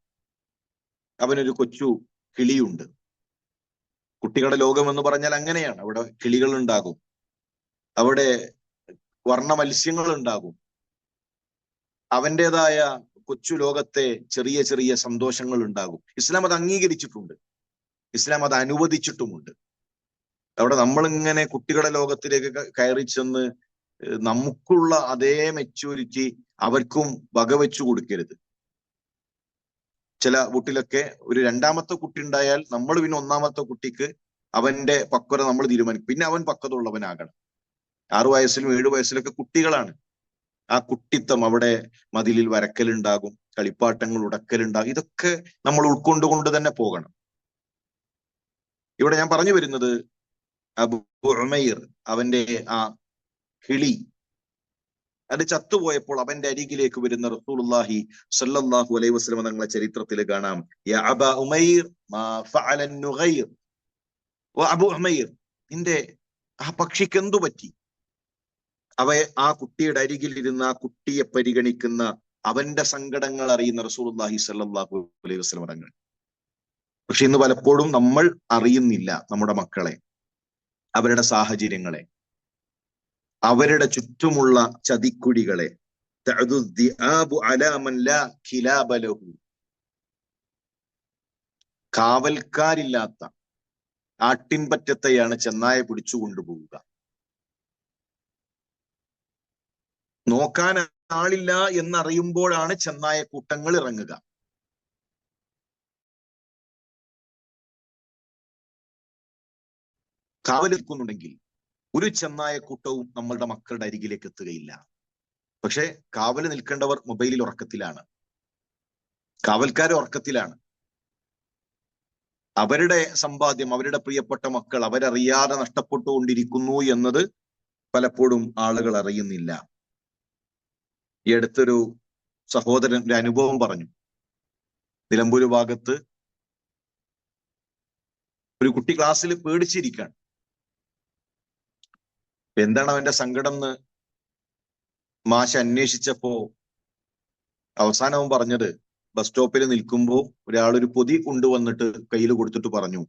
അവനൊരു കൊച്ചു കിളിയുണ്ട്. കുട്ടികളുടെ ലോകം എന്ന് പറഞ്ഞാൽ അങ്ങനെയാണ്. അവിടെ കിളികൾ ഉണ്ടാകും, അവിടെ വർണ്ണ മത്സ്യങ്ങൾ ഉണ്ടാകും. അവൻ്റെതായ കൊച്ചു ലോകത്തെ ചെറിയ ചെറിയ സന്തോഷങ്ങൾ ഉണ്ടാകും. ഇസ്ലാം അത് അംഗീകരിച്ചിട്ടുണ്ട്, ഇസ്ലാം അത് അനുവദിച്ചിട്ടുമുണ്ട്. അവിടെ നമ്മളിങ്ങനെ കുട്ടികളുടെ ലോകത്തിലേക്ക് കയറി ചെന്ന് നമുക്കുള്ള അതേ മെച്യൂരിറ്റി അവർക്കും വകവെച്ചു കൊടുക്കരുത്. ചില വീട്ടിലൊക്കെ ഒരു 2ാമത്തെ കുട്ടി ഉണ്ടായാൽ നമ്മൾ പിന്നെ 1ാമത്തെ കുട്ടിക്ക് അവന്റെ പക്വത നമ്മൾ തീരുമാനിക്കും. പിന്നെ അവൻ പക്വത ഉള്ളവനാകണം. 6 വയസ്സിലും 7 വയസ്സിലൊക്കെ കുട്ടികളാണ്. ആ കുട്ടിത്തം അവിടെ മതിലിൽ വരക്കലുണ്ടാകും, കളിപ്പാട്ടങ്ങൾ ഉടക്കലുണ്ടാകും. ഇതൊക്കെ നമ്മൾ ഉൾക്കൊണ്ടുകൊണ്ട് തന്നെ പോകണം. ഇവിടെ ഞാൻ പറഞ്ഞു വരുന്നത് അബൂ ഉമൈർ അവന്റെ ആ കിളി അത് ചത്തുപോയപ്പോൾ അവന്റെ അരികിലേക്ക് വരുന്ന റസൂലുള്ളാഹി സ്വല്ലല്ലാഹു അലൈഹി വസല്ലം തങ്ങളുടെ ചരിത്രത്തിൽ കാണാം, യാ അബാ ഉമൈർ മാ ഫഅല നുഗൈർ. ഓ അബൂ ഉമൈർ, നിന്റെ ആ പക്ഷിക്ക് എന്തു പറ്റി? ആ കുട്ടിയുടെ അരികിൽ ഇരുന്ന് ആ കുട്ടിയെ പരിഗണിക്കുന്ന അവന്റെ സങ്കടങ്ങൾ അറിയുന്ന റസൂലുള്ളാഹി സ്വല്ലല്ലാഹു അലൈഹി വസല്ലം തങ്ങൾ. പക്ഷെ ഇന്ന് പലപ്പോഴും നമ്മൾ അറിയുന്നില്ല നമ്മുടെ മക്കളെ, അവരുടെ സാഹചര്യങ്ങളെ, അവരുടെ ചുറ്റുമുള്ള ചതിക്കുഴികളെ. കാവൽക്കാരില്ലാത്ത ആട്ടിൻപറ്റത്തെയാണ് ചെന്നായ പിടിച്ചു കൊണ്ടുപോവുക. നോക്കാൻ ആളില്ല എന്നറിയുമ്പോഴാണ് ചെന്നായ കൂട്ടങ്ങൾ ഇറങ്ങുക. കാവലിക്കുന്നുണ്ടെങ്കിൽ ഒരു ചെന്നായ കൂട്ടവും നമ്മളുടെ മക്കളുടെ അരികിലേക്ക് എത്തുകയില്ല. പക്ഷെ കാവല് നിൽക്കേണ്ടവർ മൊബൈലിൽ ഉറക്കത്തിലാണ്, കാവൽക്കാർ ഉറക്കത്തിലാണ്. അവരുടെ സമ്പാദ്യം, അവരുടെ പ്രിയപ്പെട്ട മക്കൾ അവരറിയാതെ നഷ്ടപ്പെട്ടുകൊണ്ടിരിക്കുന്നു എന്നത് പലപ്പോഴും ആളുകൾ അറിയുന്നില്ല. ഈ അടുത്തൊരു സഹോദരൻ ഒരു അനുഭവം പറഞ്ഞു. നിലമ്പൂര് ഭാഗത്ത് ഒരു കുട്ടി ക്ലാസ്സിൽ പേടിച്ചിരിക്കുകയാണ്. എന്താണ് അവന്റെ സങ്കടം എന്ന് മാഷ് അന്വേഷിച്ചപ്പോ അവസാനവും പറഞ്ഞത്, ബസ് സ്റ്റോപ്പിൽ നിൽക്കുമ്പോൾ ഒരാളൊരു പൊതി കൊണ്ടുവന്നിട്ട് കയ്യിൽ കൊടുത്തിട്ട് പറഞ്ഞു,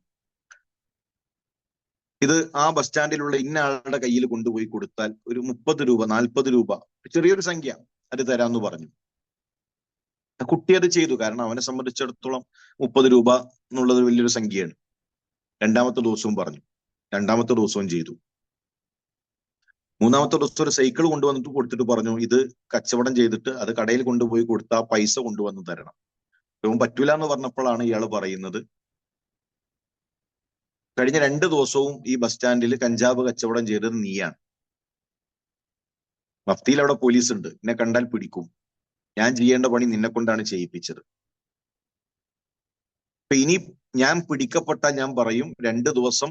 ഇത് ആ ബസ് സ്റ്റാൻഡിലുള്ള ഇന്ന ആളുടെ കയ്യിൽ കൊണ്ടുപോയി കൊടുത്താൽ ഒരു 30 രൂപ 40 രൂപ ചെറിയൊരു സംഖ്യ അത് തരാമെന്ന് പറഞ്ഞു. കുട്ടി അത് ചെയ്തു. കാരണം അവനെ സംബന്ധിച്ചിടത്തോളം 30 രൂപ എന്നുള്ളത് വലിയൊരു സംഖ്യയാണ്. രണ്ടാമത്തെ ദിവസവും പറഞ്ഞു, രണ്ടാമത്തെ ദിവസവും ചെയ്തു. മൂന്നാമത്തെ ദിവസം ഒരു സൈക്കിൾ കൊണ്ടുവന്നിട്ട് കൊടുത്തിട്ട് പറഞ്ഞു, ഇത് കച്ചവടം ചെയ്തിട്ട് അത് കടയിൽ കൊണ്ടുപോയി കൊടുത്താൽ പൈസ കൊണ്ടുവന്ന് തരണം. ഇവൻ പറ്റൂല എന്ന് പറഞ്ഞപ്പോഴാണ് ഇയാൾ പറയുന്നത്, കഴിഞ്ഞ 2 ദിവസവും ഈ ബസ് സ്റ്റാൻഡിൽ കഞ്ചാവ് കച്ചവടം ചെയ്തത് നീയാണ്. മഫ്തിയിൽ അവിടെ പോലീസ് ഉണ്ട്, എന്നെ കണ്ടാൽ പിടിക്കും. ഞാൻ ചെയ്യേണ്ട പണി നിന്നെ കൊണ്ടാണ് ചെയ്യിപ്പിച്ചത്. അപ്പൊ ഇനി ഞാൻ പിടിക്കപ്പെട്ടാൽ ഞാൻ പറയും 2 ദിവസം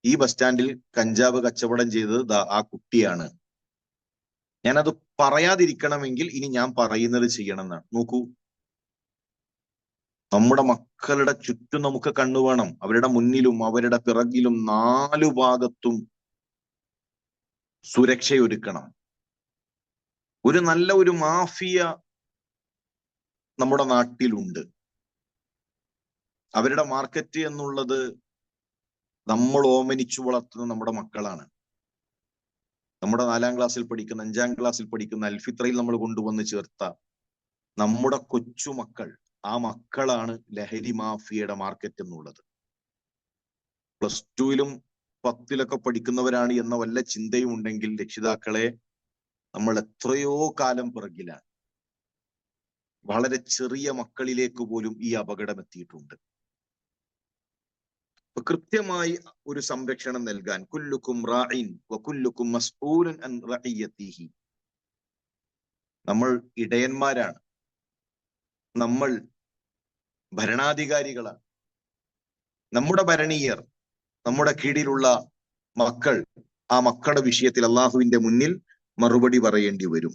ഈ ബസ് സ്റ്റാൻഡിൽ കഞ്ചാവ് കച്ചവടം ചെയ്തത് ആ കുട്ടിയാണ്. ഞാനത് പറയാതിരിക്കണമെങ്കിൽ ഇനി ഞാൻ പറയുന്നത് ചെയ്യണം എന്നാണ്. നോക്കൂ, നമ്മുടെ മക്കളുടെ ചുറ്റും നമുക്ക് കണ്ണുവേണം. അവരുടെ മുന്നിലും അവരുടെ പിറകിലും 4 ഭാഗത്തും സുരക്ഷയൊരുക്കണം. ഒരു മാഫിയ നമ്മുടെ നാട്ടിലുണ്ട്. അവരുടെ മാർക്കറ്റ് എന്നുള്ളത് നമ്മൾ ഓമനിച്ചു വളർത്തുന്ന നമ്മുടെ മക്കളാണ്. നമ്മുടെ 4ാം ക്ലാസ്സിൽ പഠിക്കുന്ന 5ാം ക്ലാസ്സിൽ പഠിക്കുന്ന അൽഫിത്രയിൽ നമ്മൾ കൊണ്ടുവന്ന് ചേർത്ത നമ്മുടെ കൊച്ചുമക്കൾ, ആ മക്കളാണ് ലഹരി മാഫിയയുടെ മാർക്കറ്റ് എന്നുള്ളത്. +2-ലും 10-ലൊക്കെ പഠിക്കുന്നവരാണ് എന്ന വല്ല ചിന്തയും ഉണ്ടെങ്കിൽ രക്ഷിതാക്കളെ, നമ്മൾ എത്രയോ കാലം പിറകിലാണ്. വളരെ ചെറിയ മക്കളിലേക്ക് പോലും ഈ അപകടം എത്തിയിട്ടുണ്ട്. കൃത്യമായി ഒരു സംരക്ഷണം നൽകാൻ, കുല്ലുക്കും റാഇൻ വകുല്ലുക്കും മസ്ഊലുൻ അൻ റഇയതിഹി. നമ്മൾ ഇടയന്മാരാണ്, നമ്മൾ ഭരണാധികാരികളാണ്. നമ്മുടെ ഭരണീയർ, നമ്മുടെ കീഴിലുള്ള മക്കൾ, ആ മക്കളുടെ വിഷയത്തിൽ അള്ളാഹുവിന്റെ മുന്നിൽ മറുപടി പറയേണ്ടി വരും.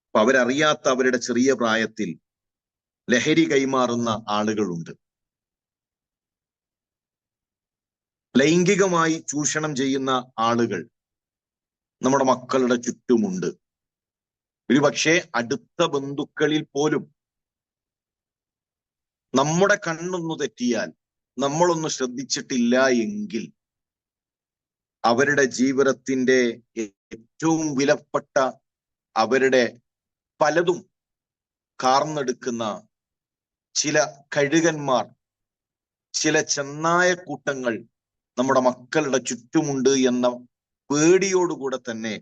അപ്പൊ അവരറിയാത്ത അവരുടെ ചെറിയ പ്രായത്തിൽ ലഹരി കൈമാറുന്ന ആളുകളുണ്ട്. ലൈംഗികമായി ചൂഷണം ചെയ്യുന്ന ആളുകൾ നമ്മുടെ മക്കളുടെ ചുറ്റുമുണ്ട്. ഒരുപക്ഷെ അടുത്ത ബന്ധുക്കളിൽ പോലും നമ്മുടെ കണ്ണൊന്നു തെറ്റിയാൽ, നമ്മളൊന്ന് ശ്രദ്ധിച്ചിട്ടില്ല എങ്കിൽ അവരുടെ ജീവിതത്തിന്റെ ഏറ്റവും വിലപ്പെട്ട, അവരുടെ പലതും കാർന്നെടുക്കുന്ന ചില കഴുകന്മാർ, ചില ചെന്നായ കൂട്ടങ്ങൾ നമ്മുടെ മക്കളുടെ ചുറ്റുമുണ്ട് എന്ന പേടിയോടുകൂടെ തന്നെ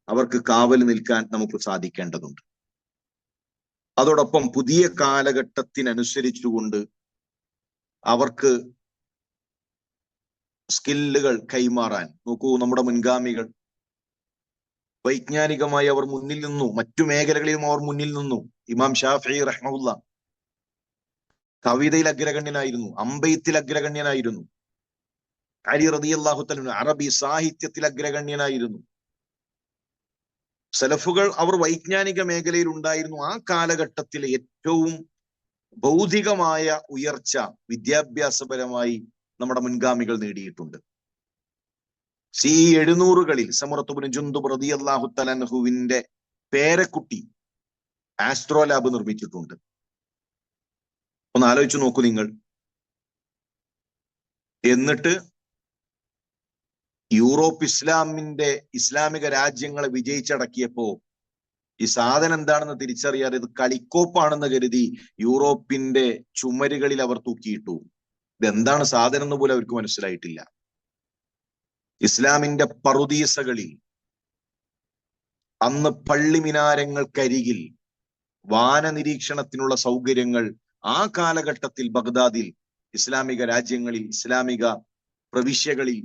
അവർക്ക് കാവൽ നിൽക്കാൻ നമുക്ക് സാധിക്കേണ്ടതുണ്ട്. അതോടൊപ്പം പുതിയ കാലഘട്ടത്തിനനുസരിച്ചുകൊണ്ട് അവർക്ക് സ്കില്ലുകൾ കൈമാറാൻ നോക്കൂ. നമ്മുടെ മുൻഗാമികൾ വൈജ്ഞാനികമായി അവർ മുന്നിൽ നിന്നു, മറ്റു മേഖലകളിലും അവർ മുന്നിൽ നിന്നു. ഇമാം ഷാഫിഈ റഹ്മഹുല്ല കവിതയിൽ അഗ്രഗണ്യനായിരുന്നു, അമ്പെയ്ത്തിൽ അഗ്രഗണ്യനായിരുന്നു. അലി റളിയല്ലാഹു തആല അറബി സാഹിത്യത്തിൽ അഗ്രഗണ്യനായിരുന്നു. സലഫുകൾ അവർ വൈജ്ഞാനിക മേഖലയിൽ ഉണ്ടായിരുന്നു. ആ കാലഘട്ടത്തിലെ ഏറ്റവും ഭൗതികമായ ഉയർച്ച വിദ്യാഭ്യാസപരമായി നമ്മുടെ മുൻഗാമികൾ നേടിയിട്ടുണ്ട്. സി 700-കളിൽ സമുറത്ത് ഇബ്നു ജുന്ദുബ് റളിയല്ലാഹു തആല അൻഹുവിന്റെ പേരക്കുട്ടി ആസ്ട്രോലാബ് നിർമ്മിച്ചിട്ടുണ്ട്. ഒന്ന് ആലോചിച്ച് നോക്കൂ നിങ്ങൾ. എന്നിട്ട് യൂറോപ്പ് ഇസ്ലാമിക രാജ്യങ്ങളെ വിജയിച്ചടക്കിയപ്പോ ഈ സാധനം എന്താണെന്ന് തിരിച്ചറിയാതെ ഇത് കളിക്കോപ്പാണെന്ന് കരുതി യൂറോപ്പിന്റെ ചുമരുകളിൽ അവർ തൂക്കിയിട്ടു. ഇതെന്താണ് സാധനം എന്ന് പോലും അവർക്ക് മനസ്സിലായിട്ടില്ല. ഇസ്ലാമിന്റെ പറുദീസകളിൽ അന്ന് പള്ളി മിനാരങ്ങൾക്കരികിൽ വാന നിരീക്ഷണത്തിനുള്ള സൗകര്യങ്ങൾ ആ കാലഘട്ടത്തിൽ ബഗ്ദാദിൽ ഇസ്ലാമിക രാജ്യങ്ങളിൽ ഇസ്ലാമിക പ്രവിശ്യകളിൽ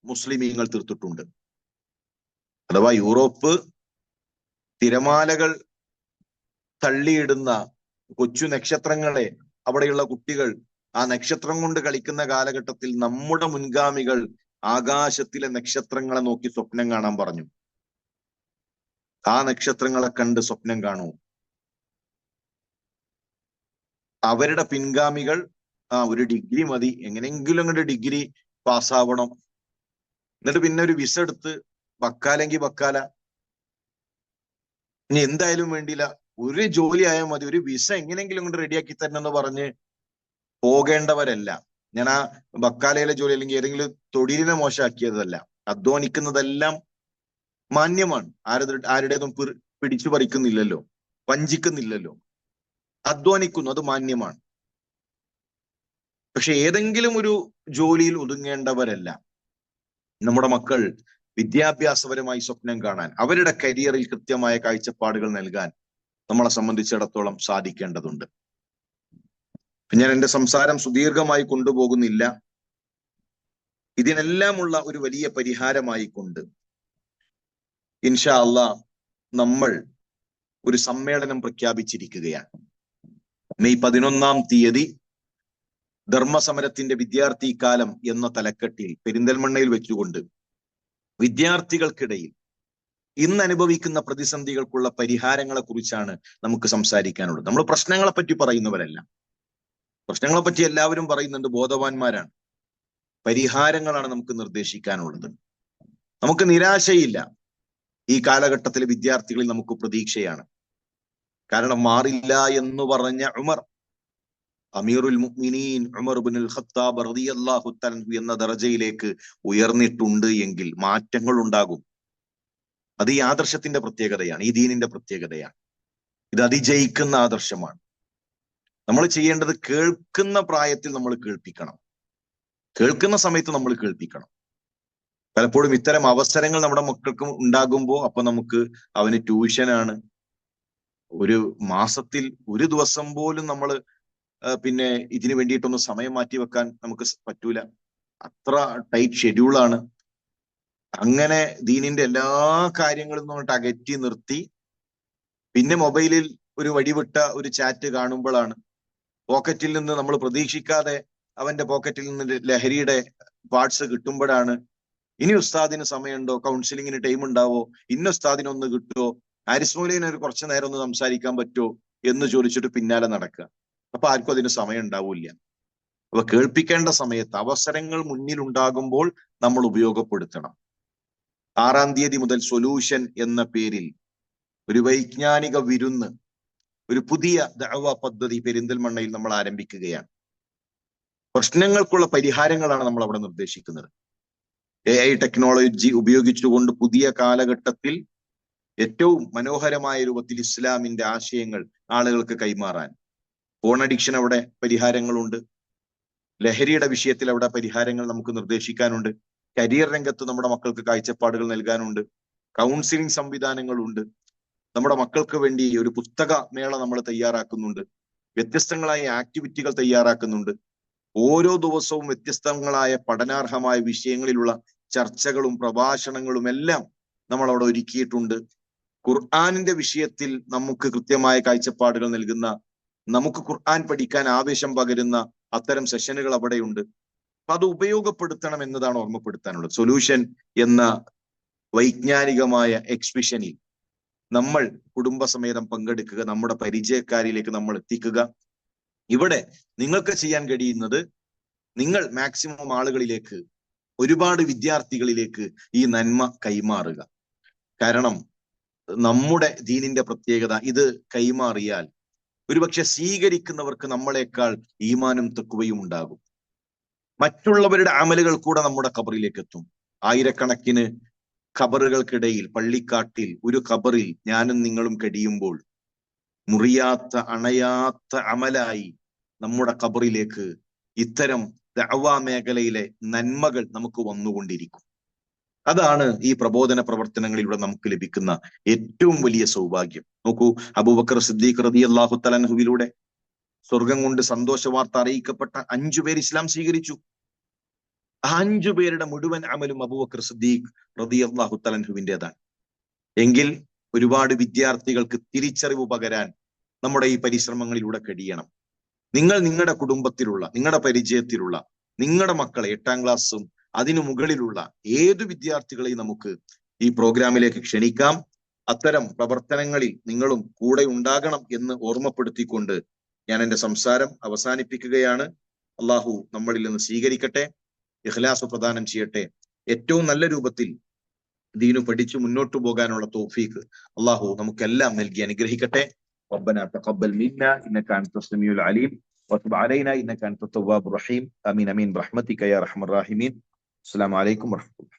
മുസ്ലിമീങ്ങൾ തീർത്തിട്ടുണ്ട്. അഥവാ യൂറോപ്പ് തിരമാലകൾ തള്ളിയിടുന്ന കൊച്ചു നക്ഷത്രങ്ങളെ അവിടെയുള്ള കുട്ടികൾ ആ നക്ഷത്രം കൊണ്ട് കളിക്കുന്ന കാലഘട്ടത്തിൽ നമ്മുടെ മുൻഗാമികൾ ആകാശത്തിലെ നക്ഷത്രങ്ങളെ നോക്കി സ്വപ്നം കാണാൻ പറഞ്ഞു. ആ നക്ഷത്രങ്ങളെ കണ്ട് സ്വപ്നം കാണൂ. അവരുടെ പിൻഗാമികൾ ഒരു ഡിഗ്രി മതി, എങ്ങനെയെങ്കിലും അങ്ങോട്ട് ഡിഗ്രി പാസ്സാവണം, എന്നിട്ട് പിന്നെ ഒരു വിസ എടുത്ത് ബക്കാലെങ്കിൽ ബക്കാല, ഇനി എന്തായാലും വേണ്ടിയില്ല ഒരു ജോലി ആയാൽ മതി, ഒരു വിസ എങ്ങനെയെങ്കിലും അങ്ങോട്ട് റെഡിയാക്കി തരണം എന്ന് പറഞ്ഞ് പോകേണ്ടവരല്ല. ഞാൻ ആ ബക്കാലയിലെ ജോലി അല്ലെങ്കിൽ ഏതെങ്കിലും തൊഴിലിനെ മോശമാക്കിയതല്ല. അധ്വാനിക്കുന്നതെല്ലാം മാന്യമാണ്. ആരുടേതും പിടിച്ചു പറിക്കുന്നില്ലല്ലോ, വഞ്ചിക്കുന്നില്ലല്ലോ. അധ്വാനിക്കുന്നു, അത് മാന്യമാണ്. പക്ഷെ ഏതെങ്കിലും ഒരു ജോലിയിൽ ഒതുങ്ങേണ്ടവരല്ല. നമ്മുടെ മക്കൾ വിദ്യാഭ്യാസപരമായി സ്വപ്നം കാണാൻ, അവരുടെ കരിയറിൽ കൃത്യമായ കാഴ്ചപ്പാടുകൾ നൽകാൻ നമ്മളെ സംബന്ധിച്ചിടത്തോളം സാധിക്കേണ്ടതുണ്ട്. ഞാൻ എൻ്റെ സംസാരം സുദീർഘമായി കൊണ്ടുപോകുന്നില്ല. ഇതിനെല്ലാമുള്ള ഒരു വലിയ പരിഹാരമായി കൊണ്ട് ഇൻഷാ അല്ലാഹ് നമ്മൾ ഒരു സമ്മേളനം പ്രഖ്യാപിച്ചിരിക്കുകയാണ്. മെയ് 11-ാം തീയതി ധർമ്മസമരത്തിന്റെ വിദ്യാർത്ഥി കാലം എന്ന തലക്കെട്ടിൽ പെരിന്തൽമണ്ണയിൽ വെച്ചുകൊണ്ട് വിദ്യാർത്ഥികൾക്കിടയിൽ ഇന്ന് അനുഭവിക്കുന്ന പ്രതിസന്ധികൾക്കുള്ള പരിഹാരങ്ങളെ കുറിച്ചാണ് നമുക്ക് സംസാരിക്കാനുള്ളത്. നമ്മൾ പ്രശ്നങ്ങളെ പറ്റി പറയുന്നവരല്ല. പ്രശ്നങ്ങളെ പറ്റി എല്ലാവരും പറയുന്നുണ്ട്, ബോധവാന്മാരാണ്. പരിഹാരങ്ങളാണ് നമുക്ക് നിർദ്ദേശിക്കാനുള്ളത്. നമുക്ക് നിരാശയില്ല. ഈ കാലഘട്ടത്തിലെ വിദ്യാർത്ഥികളിൽ നമുക്ക് പ്രതീക്ഷയാണ്. കാരണം മാറില്ല എന്ന് പറഞ്ഞ ഉമർ, അമീറുൽ മുഅ്മിനീൻ ഉമർ ഇബ്നുൽ ഖത്താബ് റളിയല്ലാഹു തആല എന്ന ദറജയിലേക്ക് ഉയർന്നിട്ടുണ്ട് എങ്കിൽ മാറ്റങ്ങൾ ഉണ്ടാകും. അത് ഈ ആദർശത്തിന്റെ പ്രത്യേകതയാണ്, ഈ ദീനിന്റെ പ്രത്യേകതയാണ്. ഇത് അതിജയിക്കുന്ന ആദർശമാണ്. നമ്മൾ ചെയ്യേണ്ടത് കേൾക്കുന്ന പ്രായത്തിൽ നമ്മൾ കേൾപ്പിക്കണം, കേൾക്കുന്ന സമയത്ത് നമ്മൾ കേൾപ്പിക്കണം. പലപ്പോഴും ഇത്തരം അവസരങ്ങൾ നമ്മുടെ മക്കൾക്ക് ഉണ്ടാകുമ്പോൾ അപ്പൊ നമുക്ക് അവന് ട്യൂഷനാണ്, ഒരു മാസത്തിൽ ഒരു ദിവസം പോലും നമ്മൾ പിന്നെ ഇതിനു വേണ്ടിയിട്ടൊന്ന് സമയം മാറ്റി വെക്കാൻ നമുക്ക് പറ്റൂല. അത്ര ടൈറ്റ് ഷെഡ്യൂളാണ്. അങ്ങനെ ദീനിന്റെ എല്ലാ കാര്യങ്ങളും നമ്മളിട്ട് അകറ്റി നിർത്തി പിന്നെ മൊബൈലിൽ ഒരു വഴിവിട്ട ഒരു ചാറ്റ് കാണുമ്പോഴാണ്, പോക്കറ്റിൽ നിന്ന് നമ്മൾ പ്രതീക്ഷിക്കാതെ അവന്റെ പോക്കറ്റിൽ നിന്ന് ലഹരിയുടെ പാർട്സ് കിട്ടുമ്പോഴാണ് ഇനി ഉസ്താദിന് സമയമുണ്ടോ, കൗൺസിലിങ്ങിന് ടൈം ഉണ്ടാവോ, ഇന്ന ഉസ്താദിന് ഒന്ന് കിട്ടുമോ, ആരിസ്മോലിന് ഒരു കുറച്ചു നേരം ഒന്ന് സംസാരിക്കാൻ പറ്റുമോ എന്ന് ചോദിച്ചിട്ട് പിന്നാലെ നടക്കുക. അപ്പൊ ആർക്കും അതിന് സമയം ഉണ്ടാവില്ല. അപ്പൊ കേൾപ്പിക്കേണ്ട സമയത്ത് അവസരങ്ങൾ മുന്നിൽ ഉണ്ടാകുമ്പോൾ നമ്മൾ ഉപയോഗപ്പെടുത്തണം. 6-ാം തീയതി മുതൽ സൊല്യൂഷൻ എന്ന പേരിൽ ഒരു വൈജ്ഞാനിക വിരുന്ന്, ഒരു പുതിയ ദഅവ പദ്ധതി പെരിന്തൽമണ്ണയിൽ നമ്മൾ ആരംഭിക്കുകയാണ്. പ്രശ്നങ്ങൾക്കുള്ള പരിഹാരങ്ങളാണ് നമ്മൾ അവിടെ നിർദ്ദേശിക്കുന്നത്. AI ടെക്നോളജി ഉപയോഗിച്ചുകൊണ്ട് പുതിയ കാലഘട്ടത്തിൽ ഏറ്റവും മനോഹരമായ രൂപത്തിൽ ഇസ്ലാമിന്റെ ആശയങ്ങൾ ആളുകൾക്ക് കൈമാറാൻ. ഫോൺ അഡിക്ഷൻ അവിടെ പരിഹാരങ്ങളുണ്ട്, ലഹരിയുടെ വിഷയത്തിൽ അവിടെ പരിഹാരങ്ങൾ നമുക്ക് നിർദ്ദേശിക്കാനുണ്ട്, കരിയർ രംഗത്ത് നമ്മുടെ മക്കൾക്ക് കാഴ്ചപ്പാടുകൾ നൽകാനുണ്ട്, കൗൺസിലിംഗ് സംവിധാനങ്ങളുണ്ട്. നമ്മുടെ മക്കൾക്ക് വേണ്ടി ഒരു പുസ്തക മേള നമ്മൾ തയ്യാറാക്കുന്നുണ്ട്, വ്യത്യസ്തങ്ങളായ ആക്ടിവിറ്റികൾ തയ്യാറാക്കുന്നുണ്ട്. ഓരോ ദിവസവും വ്യത്യസ്തങ്ങളായ പഠനാർഹമായ വിഷയങ്ങളിലുള്ള ചർച്ചകളും പ്രഭാഷണങ്ങളും എല്ലാം നമ്മൾ അവിടെ ഒരുക്കിയിട്ടുണ്ട്. ഖുർആനിന്റെ വിഷയത്തിൽ നമുക്ക് കൃത്യമായ കാഴ്ചപ്പാടുകൾ നൽകുന്ന, നമുക്ക് ഖുർആൻ പഠിക്കാൻ ആവേശം പകരുന്ന അത്തരം സെഷനുകൾ അവിടെയുണ്ട്. അപ്പൊ അത് ഉപയോഗപ്പെടുത്തണം എന്നതാണ് ഓർമ്മപ്പെടുത്താനുള്ളത്. സൊല്യൂഷൻ എന്ന വൈജ്ഞാനികമായ എക്സിബിഷനിൽ നമ്മൾ കുടുംബസമേതം പങ്കെടുക്കുക, നമ്മുടെ പരിചയക്കാരിലേക്ക് നമ്മൾ എത്തിക്കുക. ഇവിടെ നിങ്ങൾക്ക് ചെയ്യാൻ കഴിയുന്നത്, നിങ്ങൾ മാക്സിമം ആളുകളിലേക്ക്, ഒരുപാട് വിദ്യാർത്ഥികളിലേക്ക് ഈ നന്മ കൈമാറുക. കാരണം നമ്മുടെ ദീനിന്റെ പ്രത്യേകത, ഇത് കൈമാറിയാൽ ഒരുപക്ഷെ സ്വീകരിക്കുന്നവർക്ക് നമ്മളെക്കാൾ ഈമാനും തഖ്വയും ഉണ്ടാകും. മറ്റുള്ളവരുടെ അമലുകൾ കൂടെ നമ്മുടെ ഖബറിലേക്ക് എത്തും. ആയിരക്കണക്കിന് ഖബറുകൾക്കിടയിൽ, പള്ളിക്കാട്ടിൽ ഒരു ഖബറിൽ ഞാനും നിങ്ങളും കഴിയുമ്പോൾ മുറിയാത്ത അണയാത്ത അമലായി നമ്മുടെ ഖബറിലേക്ക് ഇത്തരം ദഅ്വാ മേഖലയിലെ നന്മകൾ നമുക്ക് വന്നുകൊണ്ടിരിക്കും. അതാണ് ഈ പ്രബോധന പ്രവർത്തനങ്ങളിലൂടെ നമുക്ക് ലഭിക്കുന്ന ഏറ്റവും വലിയ സൗഭാഗ്യം. നോക്കൂ, അബൂബക്കർ സിദ്ദീഖ് റളിയല്ലാഹു തആല അൻഹുവിലൂടെ സ്വർഗം കൊണ്ട് സന്തോഷ വാർത്ത അറിയിക്കപ്പെട്ട 5 പേർ ഇസ്ലാം സ്വീകരിച്ചു. ആ 5 പേരുടെ മുഴുവൻ അമലും അബൂബക്കർ സിദ്ദീഖ് റളിയല്ലാഹു തആല അൻഹുവിൻ്റെതാണ്. എങ്കിൽ ഒരുപാട് വിദ്യാർത്ഥികൾക്ക് തിരിച്ചറിവ് പകരാൻ നമ്മുടെ ഈ പരിശ്രമങ്ങളിലൂടെ കഴിയണം. നിങ്ങൾ നിങ്ങളുടെ കുടുംബത്തിലുള്ള, നിങ്ങളുടെ പരിചയത്തിലുള്ള, നിങ്ങളുടെ മക്കളെ 8ാം ക്ലാസ്സും അതിനു മുകളിലുള്ള ഏതു വിദ്യാർത്ഥികളെയും നമുക്ക് ഈ പ്രോഗ്രാമിലേക്ക് ക്ഷണിക്കാം. അത്തരം പ്രവർത്തനങ്ങളിൽ നിങ്ങളും കൂടെ ഉണ്ടാകണം എന്ന് ഓർമ്മപ്പെടുത്തിക്കൊണ്ട് ഞാൻ എൻ്റെ സംസാരം അവസാനിപ്പിക്കുകയാണ്. അള്ളാഹു നമ്മളിൽ നിന്ന് സ്വീകരിക്കട്ടെ, ഇഖ്ലാസ് പ്രദാനം ചെയ്യട്ടെ. ഏറ്റവും നല്ല രൂപത്തിൽ ദീനു പഠിച്ചു മുന്നോട്ടു പോകാനുള്ള തൗഫീഖ് അള്ളാഹു നമുക്കെല്ലാം നൽകി അനുഗ്രഹിക്കട്ടെ. ربنا تقبل منا انك انت السميع العليم وتب علينا انك انت التواب الرحيم. امين امين برحمتك يا ارحم الراحمين. السلام عليكم ورحمة الله.